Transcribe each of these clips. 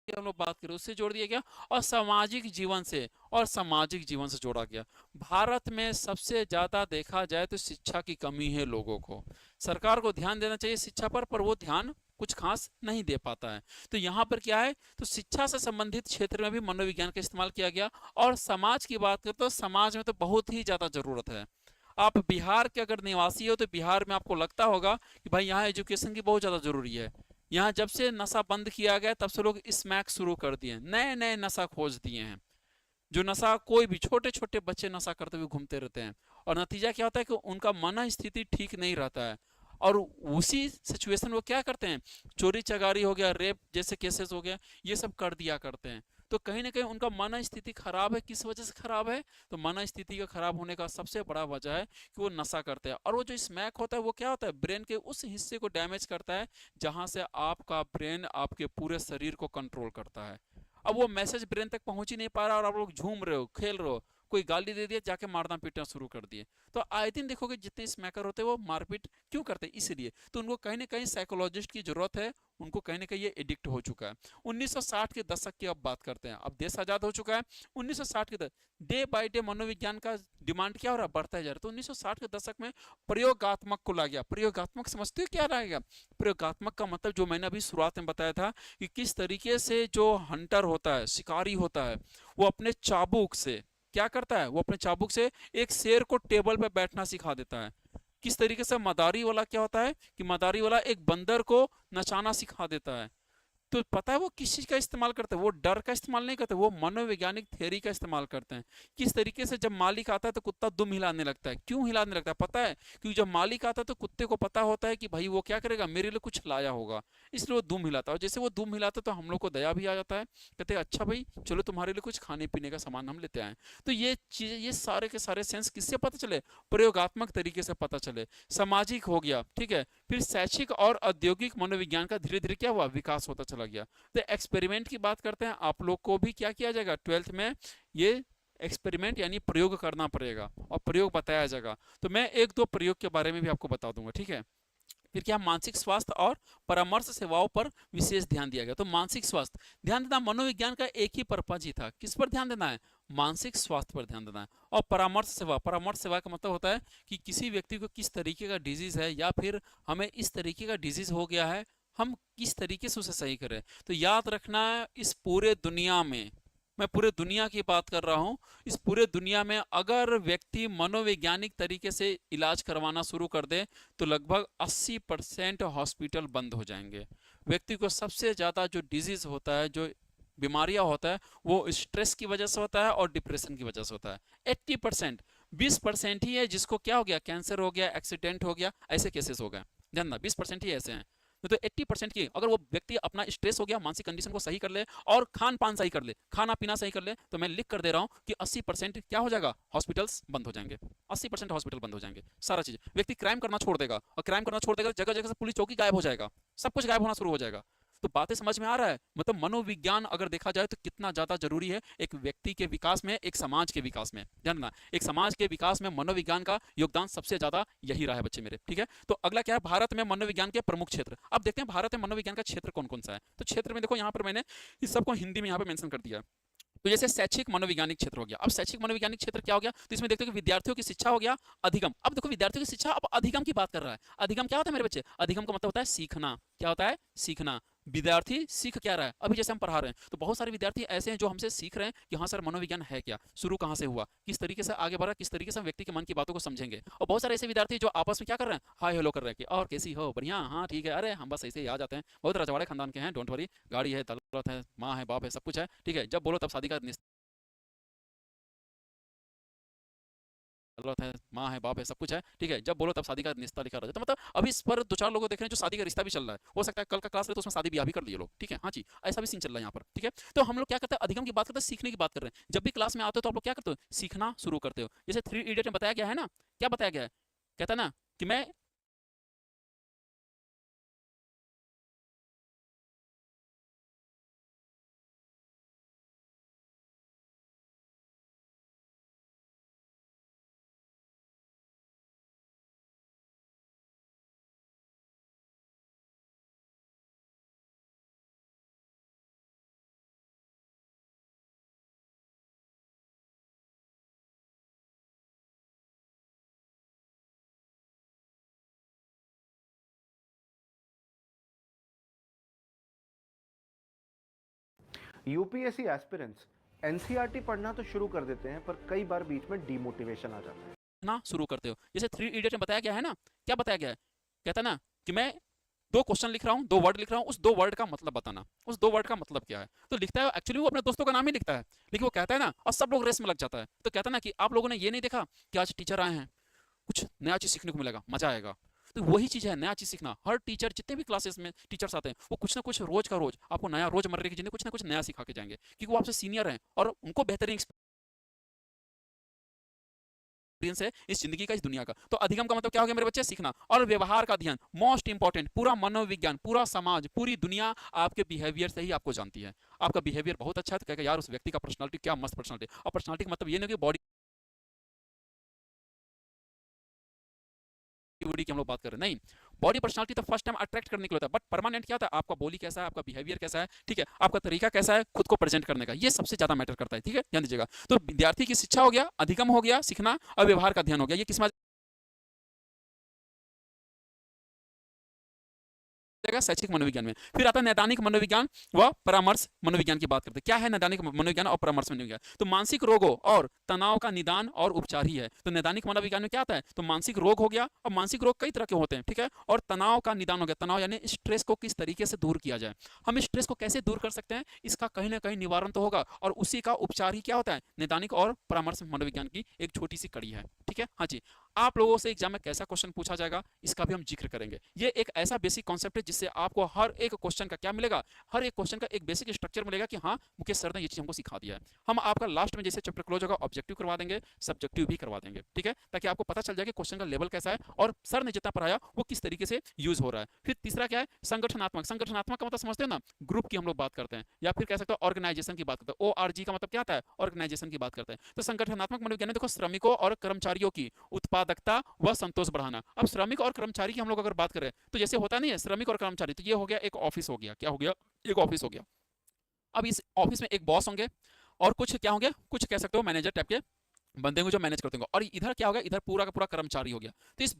हम लोग बात करें उससे जोड़ दिया गया, और सामाजिक जीवन से और सामाजिक जीवन से जोड़ा गया। भारत में सबसे ज्यादा देखा जाए तो शिक्षा की कमी है लोगों को। सरकार को ध्यान देना चाहिए शिक्षा पर वो ध्यान कुछ खास नहीं दे पाता है। तो यहाँ पर क्या है, तो शिक्षा से संबंधित क्षेत्र में भी मनोविज्ञान का इस्तेमाल किया गया। और समाज की बात करें तो समाज में तो बहुत ही ज्यादा जरूरत है। आप बिहार के अगर निवासी हो तो बिहार में आपको लगता होगा कि भाई यहाँ एजुकेशन की बहुत ज़्यादा ज़रूरी है। यहाँ जब से नशा बंद किया गया तब से लोग स्मैक शुरू कर दिए, नए नए नशा खोज दिए हैं। जो नशा कोई भी छोटे छोटे बच्चे नशा करते हुए घूमते रहते हैं। और नतीजा क्या होता है कि उनका मन स्थिति ठीक नहीं रहता है। और उसी सिचुएशन वो क्या करते हैं, चोरी चगारी हो गया, रेप जैसे केसेस हो गया, ये सब कर दिया करते हैं। तो कहीं ना कहीं उनका मन स्थिति खराब है। किस वजह से खराब है, तो मन स्थिति का खराब होने का सबसे बड़ा वजह है कि वो नशा करते हैं। और वो जो स्मैक होता है वो क्या होता है, ब्रेन के उस हिस्से को डैमेज करता है जहां से आपका ब्रेन आपके पूरे शरीर को कंट्रोल करता है। अब वो मैसेज ब्रेन तक पहुंच ही नहीं पा रहा और आप लोग झूम रहे हो, खेल रहे हो, कोई गाली दे दिया जाके मारना पीटना शुरू कर दिए। तो आए दिन देखोगे जितने स्मैकर होते हैं वो मारपीट क्यों करते हैं, इसलिए। तो उनको कहीं ना कहीं साइकोलॉजिस्ट की जरूरत है। उनको कहीं ना कहीं ये एडिक्ट हो चुका है। 1960 के दशक की अब बात करते हैं, अब देश आजाद हो चुका है। 1960 के दशक, डे बाय डे मनोविज्ञान का डिमांड क्या हो रहा है, बढ़ता जा रहा है। तो 1960 के दशक में प्रयोगात्मक को ला गया। प्रयोगात्मक समझते हो क्या रहेगा, प्रयोगात्मक का मतलब जो मैंने अभी शुरुआत में बताया था कि किस तरीके से जो हंटर होता है, शिकारी होता है, वो अपने चाबुक से क्या करता है, वो अपने चाबुक से एक शेर को टेबल पर बैठना सिखा देता है। किस तरीके से मदारी वाला क्या होता है कि मदारी वाला एक बंदर को नचाना सिखा देता है। तो पता है वो किस चीज का इस्तेमाल करते हैं, वो डर का इस्तेमाल नहीं करते, वो मनोवैज्ञानिक थ्योरी का इस्तेमाल करते हैं। किस तरीके से जब मालिक आता है तो कुत्ता दुम हिलाने लगता है, क्यों हिलाने लगता है पता है, क्योंकि जब मालिक आता है तो कुत्ते को पता होता है कि भाई वो क्या करेगा, मेरे लिए कुछ लाया होगा, इसलिए वो दुम हिलाता है। और जैसे वो दुम हिलाता है तो हम लोग को दया भी आ जाता है, कहते हैं अच्छा भाई चलो तुम्हारे लिए कुछ खाने पीने का सामान हम लेते आए। तो ये चीज, ये सारे के सारे सेंस किससे पता चले, प्रयोगात्मक तरीके से पता चले। सामाजिक हो गया, ठीक है। फिर शैक्षिक और औद्योगिक मनोविज्ञान का धीरे धीरे क्या हुआ, विकास होता चला गया। तो एक्सपेरिमेंट की बात करते हैं, आप लोग को भी क्या किया जाएगा ट्वेल्थ में, ये एक्सपेरिमेंट यानी प्रयोग करना पड़ेगा और प्रयोग बताया जाएगा। तो मैं एक दो प्रयोग के बारे में भी आपको बता दूंगा, ठीक है। फिर क्या, मानसिक स्वास्थ्य और परामर्श सेवाओं पर विशेष ध्यान दिया गया। तो मानसिक स्वास्थ्य, ध्यान देना, मनोविज्ञान का एक ही पर्पज ही था, किस पर ध्यान देना है, मानसिक स्वास्थ्य पर ध्यान देना है। और परामर्श सेवा, परामर्श सेवा का मतलब होता है कि किसी व्यक्ति को किस तरीके का डिजीज है या फिर हमें इस तरीके का डिजीज हो गया है, हम किस तरीके से उसे सही करें। तो याद रखना, इस पूरे दुनिया में, मैं पूरे दुनिया की बात कर रहा हूं, इस पूरे दुनिया में अगर व्यक्ति मनोवैज्ञानिक तरीके से इलाज करवाना शुरू कर दे तो लगभग 80% हॉस्पिटल बंद हो जाएंगे। व्यक्ति को सबसे ज़्यादा जो डिजीज होता है, जो बीमारियां होता है, वो स्ट्रेस की वजह से होता है और डिप्रेशन की वजह से होता है। 80%, 20% ही है जिसको क्या हो गया, कैंसर हो गया, एक्सीडेंट हो गया, ऐसे केसेस हो गए। ध्यान देना 20% ही ऐसे हैं। तो 80% की अगर वो व्यक्ति अपना स्ट्रेस हो गया, मानसिक कंडीशन को सही कर ले और खान पान सही कर ले, खाना पीना सही कर ले, तो मैं लिख कर दे रहा हूं कि 80% क्या हो जाएगा, हॉस्पिटल्स बंद हो जाएंगे। 80% हॉस्पिटल बंद हो जाएंगे, सारा चीज। व्यक्ति क्राइम करना छोड़ देगा, और क्राइम करना छोड़ देगा, जगह जगह से पुलिस चौकी गायब हो जाएगा, सब कुछ गायब होना शुरू हो जाएगा। तो बातें समझ में आ रहा है, मतलब मनोविज्ञान अगर देखा जाए तो कितना ज्यादा जरूरी है एक व्यक्ति के विकास में, एक समाज के विकास में। जानना, एक समाज के विकास में मनोविज्ञान का योगदान सबसे ज्यादा यही रहा है बच्चे मेरे, ठीक है। तो अगला क्या है, भारत में मनोविज्ञान के प्रमुख क्षेत्र। अब देखते हैं भारत में मनोविज्ञान का क्षेत्र कौन कौन सा है। तो क्षेत्र में देखो, यहाँ पर मैंने इस सबको हिंदी में यहाँ पे मेंशन कर दिया है। तो जैसे शैक्षिक मनोवैज्ञानिक क्षेत्र हो गया। अब शैक्षिक मनोवैज्ञानिक क्षेत्र क्या हो गया, तो इसमें देखते हो कि विद्यार्थियों की शिक्षा हो गया, अधिगम। अब देखो विद्यार्थियों की शिक्षा, अब अधिगम की बात कर रहा है। अधिगम क्या होता है मेरे बच्चे, अधिगम का मतलब होता है सीखना। क्या होता है, सीखना। विद्यार्थी सीख क्या रहा है, अभी जैसे हम पढ़ा रहे हैं तो बहुत सारे विद्यार्थी ऐसे हैं जो हमसे सीख रहे हैं कि हाँ सर मनोविज्ञान है क्या, शुरू कहाँ से हुआ, किस तरीके से आगे बढ़ा, किस तरीके से हम व्यक्ति के मन की बातों को समझेंगे। और बहुत सारे ऐसे विद्यार्थी जो आपस में क्या कर रहे हैं, हाय हेलो कर रहे हैं कि और कैसी हो, बढ़िया, हाँ ठीक है, अरे हम बस ऐसे ही आ जाते हैं, बहुत रजवाड़े खानदान के हैं, डोंट वरी, गाड़ी है, दौलत है, माँ है, बाप है, सब कुछ है, ठीक है, जब बोलो तब शादी का जरूरत है, माँ है, बाप है, सब कुछ है, ठीक है, जब बोलो तब शादी का रिश्ता लिखा रहता है। तो मतलब अभी इस पर दो चार लोगों को देख रहे हैं जो शादी का रिश्ता भी चल रहा है, हो सकता है कल का क्लास रहे तो उसमें शादी ब्याह भी कर लिए लोग, ठीक है, हाँ जी, ऐसा भी सीन चल रहा है यहाँ पर, ठीक है। तो हम लोग क्या करते हैं, अधिगम की बात करते हैं, सीखने की बात कर रहे हैं। जब भी क्लास में आते हो तो आप लोग क्या करते हो, सीखना शुरू करते हो। जैसे 3 इडियट में बताया गया है ना, क्या बताया गया है, कहता है ना कि मैं यूपीएससी एस्पिरेंट्स एनसीईआरटी पढ़ना तो शुरू कर देते हैं, पर कई बार बीच में डीमोटिवेशन आ जाता है ना शुरू करते हो। जैसे थ्री इडियट में बताया गया है ना, क्या बताया गया है, कहता है ना कि मैं दो क्वेश्चन लिख रहा हूँ, दो वर्ड लिख रहा हूँ, उस दो वर्ड का मतलब बताना, उस दो वर्ड का मतलब क्या है। तो लिखता है एक्चुअली वो अपने दोस्तों का नाम ही लिखता है, लेकिन वो कहता है ना, और सब लोग रेस में लग जाता है। तो कहता है ना कि आप लोगों ने ये नहीं देखा कि आज टीचर आए हैं, कुछ नया चीज सीखने को मिलेगा, मजा आएगा। तो वही चीज है, नया चीज सीखना। हर टीचर, जितने भी क्लासेस में टीचर्स आते हैं, वो कुछ ना कुछ रोज का रोज आपको नया, रोजमर्रे की जिंदगी कुछ ना कुछ नया सिखा के जाएंगे, क्योंकि वो आपसे सीनियर हैं और उनको बेहतरीन एक्सपीरियंस है इस जिंदगी का, इस दुनिया का। तो अधिगम का मतलब क्या हो गया मेरे बच्चे, सीखना। और व्यवहार का अध्ययन, मोस्ट इंपॉर्टेंट। पूरा मनोविज्ञान, पूरा समाज, पूरी दुनिया आपके बिहेवियर से ही आपको जानती है। आपका बिहेवियर बहुत अच्छा है तो कहेगा यार उस व्यक्ति का पर्सनालिटी क्या मस्त पर्सनालिटी। और पर्सनालिटी का मतलब ये नहीं कि बॉडी बॉडी की हम लोग बात कर रहे हैं, नहीं। बॉडी पर्सनालिटी तो फर्स्ट टाइम अट्रैक्ट करने के लिए होता है, बट परमानेंट क्या होता है, आपका बोली कैसा है, आपका बिहेवियर कैसा है, ठीक है, आपका तरीका कैसा है खुद को प्रेजेंट करने का, ये सबसे ज्यादा मैटर करता है, ठीक है, ध्यान दीजिएगा। तो विद्यार्थी की शिक्षा हो गया, अधिगम हो गया सीखना, और व्यवहार का अध्ययन हो गया। ये किस शैक्षिक मनोविज्ञान में। फिर आता है नैदानिक मनोविज्ञान व परामर्श मनोविज्ञान की बात करते हैं। क्या है नैदानिक मनोविज्ञान और परामर्श मनोविज्ञान? तो मानसिक रोगों और तनाव का निदान और उपचार ही है। तो नैदानिक मनोविज्ञान में क्या आता है, तो मानसिक रोग हो गया, और मानसिक रोग कई तरह के होते हैं, ठीक है, और तनाव का निदान हो गया। तनाव यानी स्ट्रेस को किस तरीके से दूर किया जाए, हम स्ट्रेस को कैसे दूर कर सकते हैं, इसका कहीं ना कहीं निवारण तो होगा, और उसी का उपचार ही क्या होता है, नैदानिक और परामर्श मनोविज्ञान की एक छोटी सी कड़ी है, ठीक है। हाँ जी, आप लोगों से एग्जाम में कैसा क्वेश्चन पूछा जाएगा इसका भी हम जिक्र करेंगे। ये एक ऐसा बेसिक कॉन्सेप्ट है जिससे आपको हर एक क्वेश्चन का क्या मिलेगा, हर एक क्वेश्चन का एक बेसिक स्ट्रक्चर मिलेगा कि हाँ मुकेश सर ने ये चीज हमको सिखा दिया है। हम आपका लास्ट में जैसे चैप्टर क्लोज होगा ऑब्जेक्टिव करवा देंगे, सब्जेक्टिव भी करवा देंगे, ठीक है, ताकि आपको पता चल जाए कि क्वेश्चन का लेवल कैसा है और सर ने जितना पढ़ाया वो किस तरीके से यूज हो रहा है। फिर तीसरा क्या है, संगठनात्मक। संगठनात्मक का मतलब समझते हैं ना, ग्रुप की हम लोग बात करते हैं, या फिर कह सकते हैं ऑर्गेनाइजेशन की बात करते हैं। ORG का मतलब क्या आता है, ऑर्गेनाइजेशन की बात करते हैं। तो संगठनात्मक मनोविज्ञान में देखो श्रमिकों और कर्मचारियों की उत्पादकता व संतोष बढ़ाना। अब श्रमिक और कर्मचारी की हम लोग अगर बात करें तो जैसे होता नहीं है श्रमिक और कर्मचारी, तो ये हो गया एक ऑफिस हो गया, क्या हो गया, एक ऑफिस हो गया। अब इस ऑफिस में एक बॉस होंगे और कुछ क्या होंगे, कुछ कह सकते हो मैनेजर टाइप के बंदे होंगे जो मैनेज करते होंगे, और इधर क्या हो गया, इधर पूरा का पूरा कर्मचारी हो गया। तो इस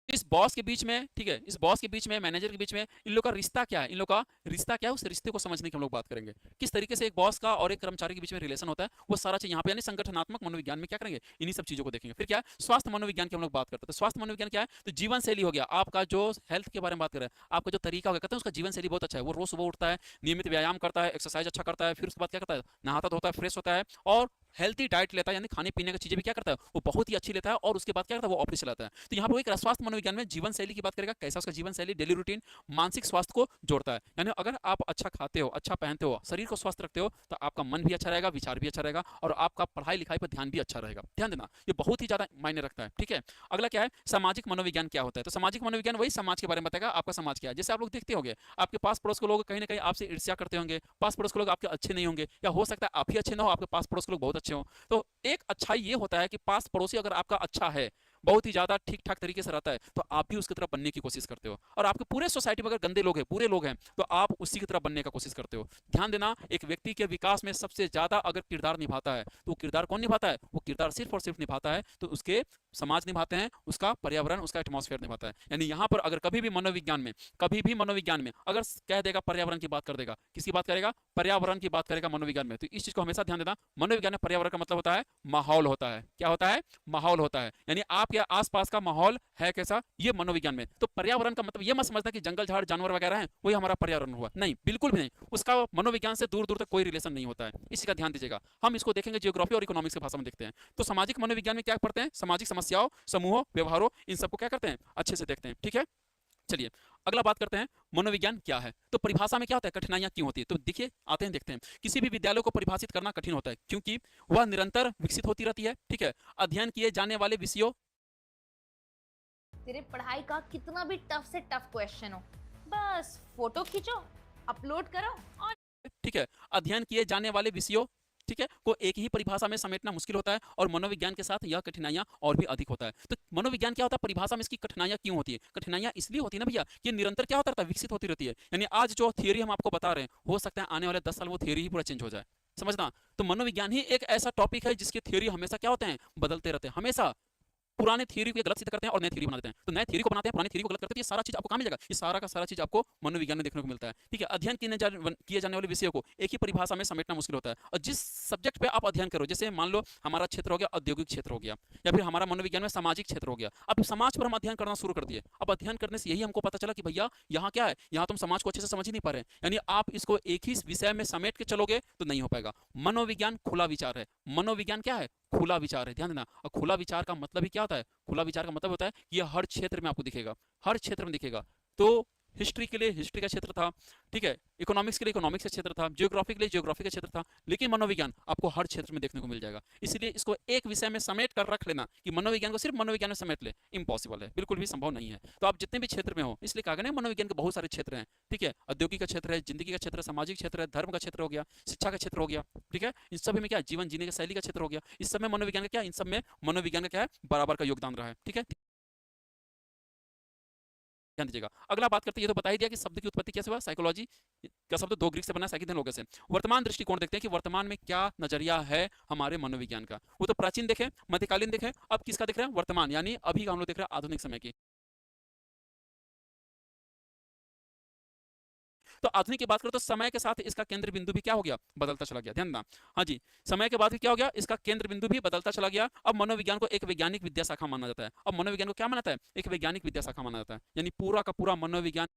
इस बॉस के बीच में, ठीक है, इस बॉस के बीच में, मैनेजर के बीच में, इन लोग का रिश्ता क्या है, इन लोग का रिश्ता क्या है, उस रिश्ते को समझने की हम लोग बात करेंगे। किस तरीके से एक बॉस का और एक कर्मचारी के बीच में रिलेशन होता है, वो सारा चीज यहाँ पे यानी संगठनात्मक मनोविज्ञान में क्या करेंगे, इन्हीं सब चीजों को देखेंगे। फिर क्या है, स्वास्थ्य मनोविज्ञान की हम लोग बात करते हैं। तो स्वास्थ्य मनोविज्ञान क्या है, तो जीवन शैली हो गया, आपका जो हेल्थ के बारे में बात करें, आपका जो तरीका हो गया, कहते हैं उसका जीवन शैली बहुत अच्छा है, वो रोज सुबह उठता है, नियमित व्यायाम करता है, एक्सरसाइज अच्छा करता है, फिर उसके बाद क्या करता है, नहाता धोता है, फ्रेश होता है, और हेल्थी डाइट लेता है, यानी खाने पीने की चीजें भी क्या करता है, वो बहुत ही अच्छी लेता है, और उसके बाद क्या करता है, वो ऑफिस चलाता है। तो यहाँ पर एक स्वास्थ्य मनोविज्ञान में जीवन शैली की बात करेगा, कैसा उसका जीवन शैली, डेली रूटीन मानसिक स्वास्थ्य को जोड़ता है। यानी अगर आप अच्छा खाते हो, अच्छा पहनते हो, शरीर को स्वस्थ रखते हो, तो आपका मन भी अच्छा रहेगा, विचार भी अच्छा रहेगा, और आपका पढ़ाई लिखाई पर ध्यान भी अच्छा रहेगा। ध्यान देना, ये बहुत ही ज्यादा मायने रखता है, ठीक है। अगला क्या है, सामाजिक मनोविज्ञान क्या होता है? तो सामाजिक मनोविज्ञान वही समाज के बारे में बताएगा, आपका समाज क्या है। जैसे आप लोग देखते होंगे, आपके पास पड़ोस के लोग कहीं ना कहीं आपसे ईर्ष्या करते होंगे, पास पड़ोस के लोग आपके अच्छे नहीं होंगे, या हो सकता है आप ही अच्छे ना हो, आपके पास पड़ोस के लोग बहुत अच्छे हो। तो एक अच्छाई ये होता है कि पास पड़ोसी अगर आपका अच्छा है, बहुत ही ज्यादा ठीक ठाक तरीके से रहता है, तो आप भी उसकी तरह बनने की कोशिश करते हो। और आपके पूरे सोसाइटी में अगर गंदे लोग हैं, बुरे लोग हैं, तो आप उसी की तरह बनने का कोशिश करते हो। ध्यान देना, एक व्यक्ति के विकास में सबसे ज्यादा अगर किरदार निभाता है, तो किरदार कौन निभाता है, वो किरदार सिर्फ और सिर्फ निभाता है तो उसके समाज निभाते हैं, उसका पर्यावरण, उसका एटमॉस्फेयर निभाता है। यानी यहाँ पर अगर कभी भी मनोविज्ञान में, कभी भी मनोविज्ञान में अगर कह देगा पर्यावरण की बात कर देगा, किसकी बात करेगा, पर्यावरण की बात करेगा मनोविज्ञान में, तो इस चीज को हमेशा ध्यान देना। मनोविज्ञान में पर्यावरण का मतलब होता है माहौल होता है, क्या होता है, माहौल होता है, यानी आपके आसपास का माहौल है कैसा, ये मनोविज्ञान में। तो पर्यावरण का मतलब ये मत समझना कि जंगल झाड़ जानवर वगैरह हैं वही हमारा पर्यावरण हुआ, नहीं, बिल्कुल भी नहीं, उसका मनोविज्ञान से दूर दूर तक कोई रिलेशन नहीं होता है, इसी का ध्यान दीजिएगा। हम इसको देखेंगे जियोग्राफी और इकोनॉमिक्स की भाषा में देखते हैं। तो सामाजिक मनोविज्ञान में क्या पढ़ते हैं, सामाजिक समस्याओं, समूहों, व्यवहारों, इन सबको क्या करते हैं, अच्छे से देखते हैं, ठीक है। चलिए अगला बात करते हैं, मनोविज्ञान क्या है। तो परिभाषा में क्या होता है, कठिनाइयां क्यों होती है, तो देखिए आते हैं देखते हैं। किसी भी विद्यालय को परिभाषित करना कठिन होता है क्योंकि वह निरंतर विकसित होती रहती है, ठीक है। अध्ययन किए जाने वाले विषयों तेरे पढ़ाई का कितना भी टफ से टफ क्वेश्चन हो, बस फोटो खींचो, अपलोड करो और ठीक है। अध्ययन किए जाने वाले विषयों, ठीक है, को एक ही परिभाषा में समेटना मुश्किल होता है और मनोविज्ञान के साथ यह कठिनाइयां और भी अधिक होता है। तो मनोविज्ञान क्या होता है, परिभाषा में इसकी कठिनाइयां क्यों होती है? कठिनाइयां इसलिए होती है ना भैया, ये निरंतर क्या होता रहता है, विकसित होती रहती है। यानी आज जो थियरी हम आपको बता रहे हैं, हो सकता है आने वाले 10 साल वो थियरी ही पूरा चेंज हो जाए। समझना। तो मनोविज्ञान ही एक ऐसा टॉपिक है जिसके थियरी हमेशा क्या होते हैं, बदलते रहते हैं हमेशा। पुराने थ्योरी को गलत सिद्ध करते हैं और नए थ्योरी बना देते हैं। तो नए थ्योरी को बनाते हैं, पुरानी थ्योरी को गलत करते हैं। तो ये सारा चीज आपको कहाँ मिलेगा? ये सारा का सारा चीज आपको मनोविज्ञान में देखने को मिलता है। ठीक है। अध्ययन किए जाने वाले विषयों को एक ही परिभाषा में समेटना मुश्किल होता है। और जिस सब्जेक्ट पे आप अध्ययन करो, जैसे मान लो हमारा क्षेत्र हो गया औद्योगिक क्षेत्र हो गया, या फिर हमारा मनोविज्ञान में सामाजिक क्षेत्र हो गया। अब समाज पर हम अध्ययन करना शुरू कर दिए। अब अध्ययन करने से यही हमको पता चला कि भैया यहाँ क्या है, यहाँ तुम समाज को अच्छे से समझ ही नहीं पा रहे। यानी आप इसको एक ही विषय में समेट के चलोगे तो नहीं हो पाएगा। मनोविज्ञान खुला विचार है। मनोविज्ञान क्या है? खुला विचार है। ध्यान देना। और खुला विचार का मतलब ही क्या होता है? खुला विचार का मतलब होता है कि यह हर क्षेत्र में आपको दिखेगा, हर क्षेत्र में दिखेगा। तो हिस्ट्री के लिए हिस्ट्री का क्षेत्र था, ठीक है, इकोनॉमिक्स के लिए इकोनॉमिक्स का क्षेत्र था, ज्योग्राफी के लिए ज्योग्राफी का क्षेत्र था, लेकिन मनोविज्ञान आपको हर क्षेत्र में देखने को मिल जाएगा। इसलिए इसको एक विषय में समेट कर रख लेना कि मनोविज्ञान को सिर्फ मनोविज्ञान में समेट ले, इम्पॉसिबल है, बिल्कुल भी संभव नहीं है। तो आप जितने भी क्षेत्र में हो, इसलिए कहा गया ना मनोविज्ञान के बहुत सारे क्षेत्र हैं। ठीक है। औद्योगिक का क्षेत्र है, जिंदगी का क्षेत्र है, सामाजिक क्षेत्र है, धर्म का क्षेत्र हो गया, शिक्षा का क्षेत्र हो गया। ठीक है। इन सब में क्या, जीवन जीने की शैली का क्षेत्र हो गया। इस सब में मनोविज्ञान का क्या, इन सब में मनोविज्ञान का क्या है, बराबर का योगदान रहा है। ठीक है। ध्यान दीजिएगा। अगला बात करते हैं, ये तो बता ही दिया कि शब्द की उत्पत्ति कैसे हुआ। साइकोलॉजी का शब्द दो ग्रीक से बना, साइकिन लोगों से। वर्तमान दृष्टिकोण देखते हैं कि वर्तमान में क्या नजरिया है हमारे मनोविज्ञान का। वो तो प्राचीन देखे, मध्यकालीन देखे, अब किसका देख रहे हैं? वर्तमान, यानी अभी का हम लोग देख रहे हैं आधुनिक समय की। तो आधुनिक की बात करें तो समय के साथ इसका केंद्र बिंदु भी क्या हो गया, बदलता चला गया। ध्यान देना। हाँ जी, समय के बाद भी क्या हो गया, इसका केंद्र बिंदु भी बदलता चला गया। अब मनोविज्ञान को एक वैज्ञानिक विद्या शाखा माना जाता है। अब मनोविज्ञान को क्या माना जाता है? एक वैज्ञानिक विद्या शाखा माना जाता है। यानी पूरा का पूरा मनोविज्ञान